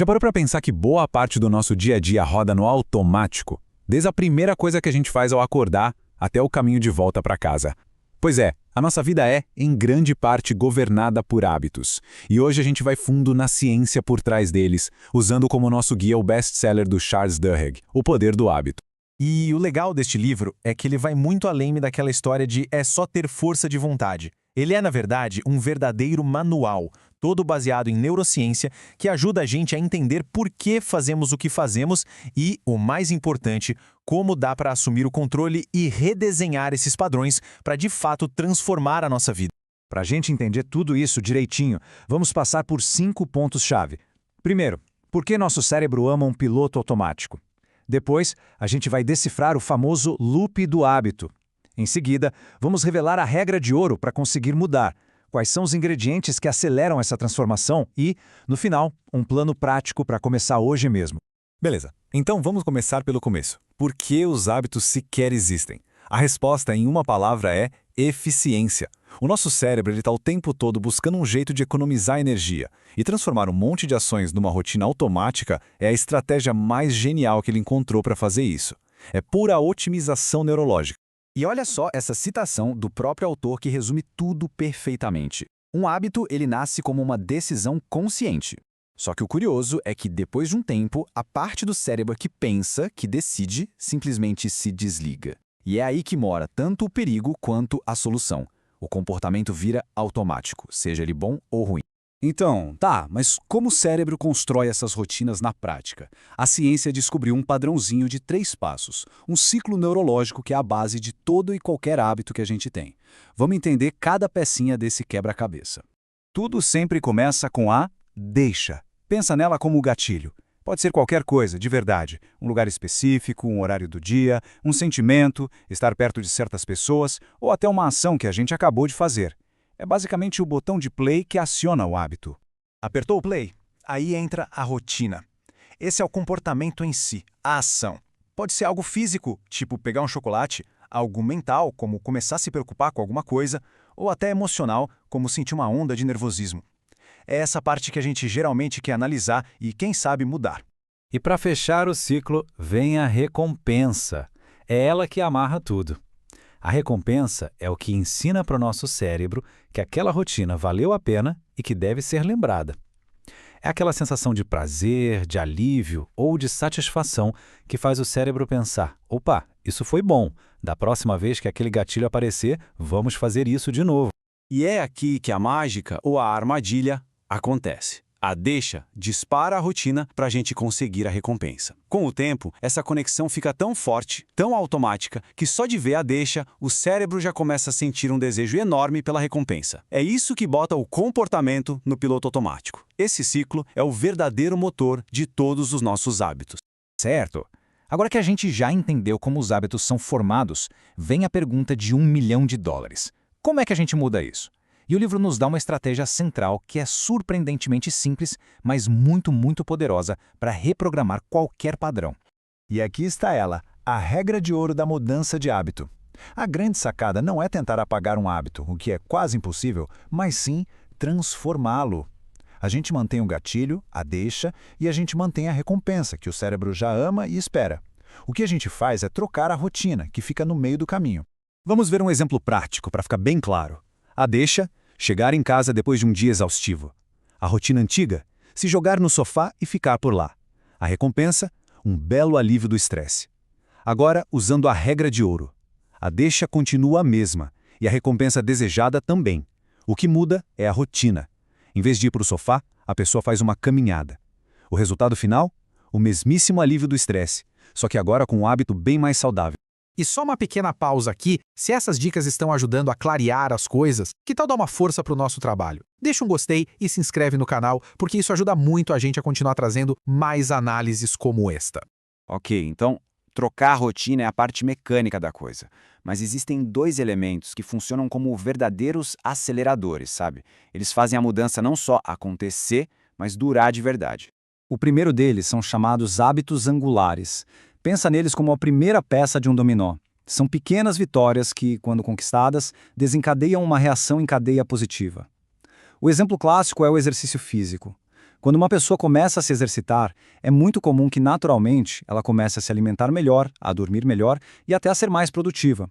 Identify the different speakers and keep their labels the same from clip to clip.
Speaker 1: Já parou para pensar que boa parte do nosso dia a dia roda no automático? Desde a primeira coisa que a gente faz ao acordar até o caminho de volta para casa. Pois é, a nossa vida é, em grande parte, governada por hábitos. E hoje a gente vai fundo na ciência por trás deles, usando como nosso guia o best-seller do Charles Duhigg, O Poder do Hábito.
Speaker 2: E o legal deste livro é que ele vai muito além daquela história de é só ter força de vontade. Ele é, na verdade, um verdadeiro manual, todo baseado em neurociência, que ajuda a gente a entender por que fazemos o que fazemos e, o mais importante, como dá para assumir o controle e redesenhar esses padrões para, de fato, transformar a nossa vida.
Speaker 3: Para a gente entender tudo isso direitinho, vamos passar por 5 pontos-chave. Primeiro, por que nosso cérebro ama um piloto automático? Depois, a gente vai decifrar o famoso loop do hábito. Em seguida, vamos revelar a regra de ouro para conseguir mudar, quais são os ingredientes que aceleram essa transformação e, no final, um plano prático para começar hoje mesmo.
Speaker 1: Beleza, então vamos começar pelo começo. Por que os hábitos sequer existem? A resposta em uma palavra é eficiência. O nosso cérebro está o tempo todo buscando um jeito de economizar energia. E transformar um monte de ações numa rotina automática é a estratégia mais genial que ele encontrou para fazer isso. É pura otimização neurológica.
Speaker 3: E olha só essa citação do próprio autor que resume tudo perfeitamente. Um hábito, ele nasce como uma decisão consciente. Só que o curioso é que, depois de um tempo, a parte do cérebro que pensa, que decide, simplesmente se desliga. E é aí que mora tanto o perigo quanto a solução. O comportamento vira automático, seja ele bom ou ruim. Então, mas como o cérebro constrói essas rotinas na prática? A ciência descobriu um padrãozinho de 3 passos, um ciclo neurológico que é a base de todo e qualquer hábito que a gente tem. Vamos entender cada pecinha desse quebra-cabeça. Tudo sempre começa com a deixa. Pensa nela como o gatilho. Pode ser qualquer coisa, de verdade. Um lugar específico, um horário do dia, um sentimento, estar perto de certas pessoas ou até uma ação que a gente acabou de fazer. É basicamente o botão de play que aciona o hábito.
Speaker 2: Apertou o play? Aí entra a rotina. Esse é o comportamento em si, a ação. Pode ser algo físico, tipo pegar um chocolate, algo mental, como começar a se preocupar com alguma coisa, ou até emocional, como sentir uma onda de nervosismo. É essa parte que a gente geralmente quer analisar e, quem sabe, mudar.
Speaker 3: E para fechar o ciclo, vem a recompensa. É ela que amarra tudo. A recompensa é o que ensina para o nosso cérebro que aquela rotina valeu a pena e que deve ser lembrada. É aquela sensação de prazer, de alívio ou de satisfação que faz o cérebro pensar: opa, isso foi bom, da próxima vez que aquele gatilho aparecer, vamos fazer isso de novo.
Speaker 4: E é aqui que a mágica ou a armadilha acontece. A deixa dispara a rotina para a gente conseguir a recompensa. Com o tempo, essa conexão fica tão forte, tão automática, que só de ver a deixa, o cérebro já começa a sentir um desejo enorme pela recompensa. É isso que bota o comportamento no piloto automático. Esse ciclo é o verdadeiro motor de todos os nossos hábitos.
Speaker 3: Certo. Agora que a gente já entendeu como os hábitos são formados, vem a pergunta de $1 milhão. Como é que a gente muda isso? E o livro nos dá uma estratégia central que é surpreendentemente simples, mas muito poderosa para reprogramar qualquer padrão. E aqui está ela, a regra de ouro da mudança de hábito. A grande sacada não é tentar apagar um hábito, o que é quase impossível, mas sim transformá-lo. A gente mantém o gatilho, a deixa, e a gente mantém a recompensa, que o cérebro já ama e espera. O que a gente faz é trocar a rotina, que fica no meio do caminho. Vamos ver um exemplo prático para ficar bem claro. A deixa, chegar em casa depois de um dia exaustivo. A rotina antiga, se jogar no sofá e ficar por lá. A recompensa, um belo alívio do estresse. Agora, usando a regra de ouro. A deixa continua a mesma, e a recompensa desejada também. O que muda é a rotina. Em vez de ir para o sofá, a pessoa faz uma caminhada. O resultado final? O mesmíssimo alívio do estresse, só que agora com um hábito bem mais saudável.
Speaker 2: E só uma pequena pausa aqui, se essas dicas estão ajudando a clarear as coisas, que tal dar uma força para o nosso trabalho? Deixa um gostei e se inscreve no canal, porque isso ajuda muito a gente a continuar trazendo mais análises como esta.
Speaker 4: Ok, então trocar a rotina é a parte mecânica da coisa. Mas existem 2 elementos que funcionam como verdadeiros aceleradores, sabe? Eles fazem a mudança não só acontecer, mas durar de verdade.
Speaker 3: O primeiro deles são chamados hábitos angulares. Pensa neles como a primeira peça de um dominó. São pequenas vitórias que, quando conquistadas, desencadeiam uma reação em cadeia positiva. O exemplo clássico é o exercício físico.
Speaker 1: Quando uma pessoa começa a se exercitar, é muito comum que, naturalmente, ela comece a se alimentar melhor, a dormir melhor e até a ser mais produtiva.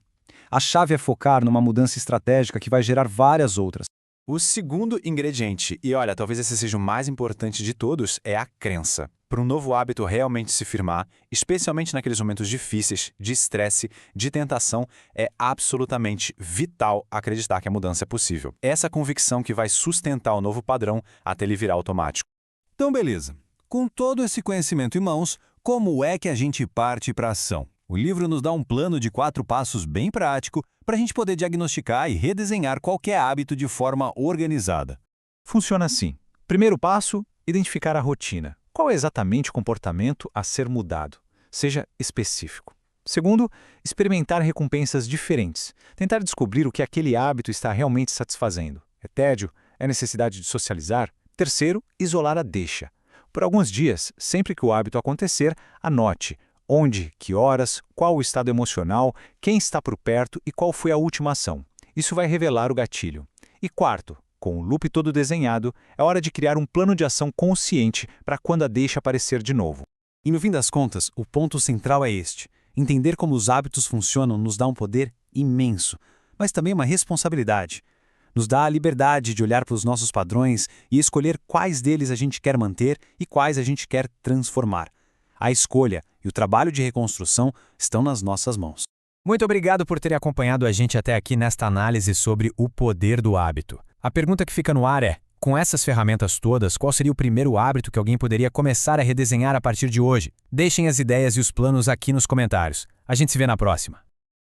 Speaker 1: A chave é focar numa mudança estratégica que vai gerar várias outras.
Speaker 2: O segundo ingrediente, e olha, talvez esse seja o mais importante de todos, é a crença. Para um novo hábito realmente se firmar, especialmente naqueles momentos difíceis, de estresse, de tentação, é absolutamente vital acreditar que a mudança é possível. Essa convicção que vai sustentar o novo padrão até ele virar automático.
Speaker 5: Então, beleza. Com todo esse conhecimento em mãos, como é que a gente parte para a ação? O livro nos dá um plano de 4 passos bem prático para a gente poder diagnosticar e redesenhar qualquer hábito de forma organizada.
Speaker 3: Funciona assim. Primeiro passo, identificar a rotina. Qual é exatamente o comportamento a ser mudado? Seja específico. Segundo, experimentar recompensas diferentes. Tentar descobrir o que aquele hábito está realmente satisfazendo. É tédio? É necessidade de socializar? Terceiro, isolar a deixa. Por alguns dias, sempre que o hábito acontecer, anote onde, que horas, qual o estado emocional, quem está por perto e qual foi a última ação. Isso vai revelar o gatilho. E quarto, com o loop todo desenhado, é hora de criar um plano de ação consciente para quando a deixa aparecer de novo.
Speaker 4: E no fim das contas, o ponto central é este. Entender como os hábitos funcionam nos dá um poder imenso, mas também uma responsabilidade. Nos dá a liberdade de olhar para os nossos padrões e escolher quais deles a gente quer manter e quais a gente quer transformar. A escolha e o trabalho de reconstrução estão nas nossas mãos.
Speaker 2: Muito obrigado por terem acompanhado a gente até aqui nesta análise sobre o poder do hábito. A pergunta que fica no ar é, com essas ferramentas todas, qual seria o primeiro hábito que alguém poderia começar a redesenhar a partir de hoje? Deixem as ideias e os planos aqui nos comentários. A gente se vê na próxima.